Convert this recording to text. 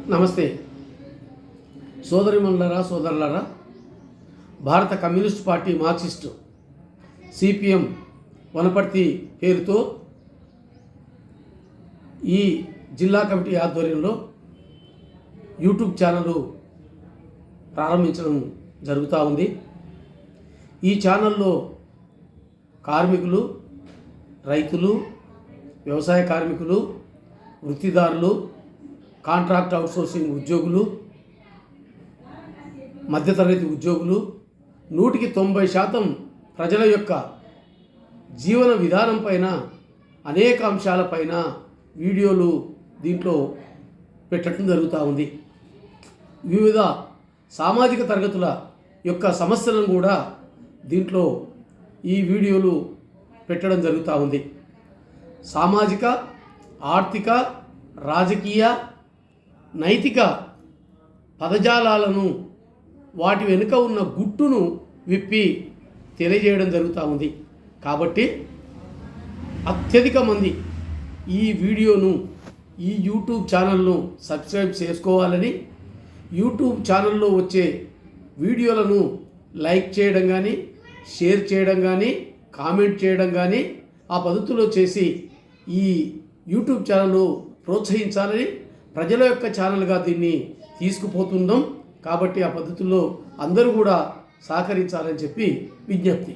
నమస్తే సోదరులారా, భారత communist party Marxist CPM Wanaparthy పేరుతో ఈ జిల్లా కమిటీ ఆధ్వర్యంలో యూట్యూబ్ ఛానల్ ప్రారంభించడం జరుగుతూ ఉంది. ఈ ఛానల్లో కార్మికులు, రైతులు, వ్యవసాయ కార్మికులు, వృత్తిదారులు, కాంట్రాక్ట్ అవుట్సోర్సింగ్ ఉద్యోగులు, మధ్యతరగతి ఉద్యోగులు 190% ప్రజల యొక్క జీవన విధానం పైన అనేక అంశాలపైన వీడియోలు దీంట్లో పెట్టడం జరుగుతూ ఉంది. వివిధ సామాజిక తరగతుల యొక్క సమస్యలను కూడా దీంట్లో ఈ వీడియోలు పెట్టడం జరుగుతూ ఉంది. సామాజిక, ఆర్థిక, రాజకీయ, నైతిక పదజాలాలను వాటి వెనుక ఉన్న గుట్టును విప్పి తెలియజేయడం జరుగుతూ ఉంది. కాబట్టి అత్యధిక మంది ఈ వీడియోను, ఈ యూట్యూబ్ ఛానల్ను సబ్స్క్రైబ్ చేసుకోవాలని, యూట్యూబ్ ఛానల్లో వచ్చే వీడియోలను లైక్ చేయడం కానీ, షేర్ చేయడం కానీ, కామెంట్ చేయడం కానీ ఆ పద్ధతిలో చేసి ఈ యూట్యూబ్ ఛానల్ ప్రోత్సహించాలని, ప్రజల యొక్క ఛానల్గా దీన్ని తీసుకుపోతున్నాం. కాబట్టి ఆ పద్ధతుల్లో అందరూ కూడా సహకరించాలని చెప్పి విజ్ఞప్తి.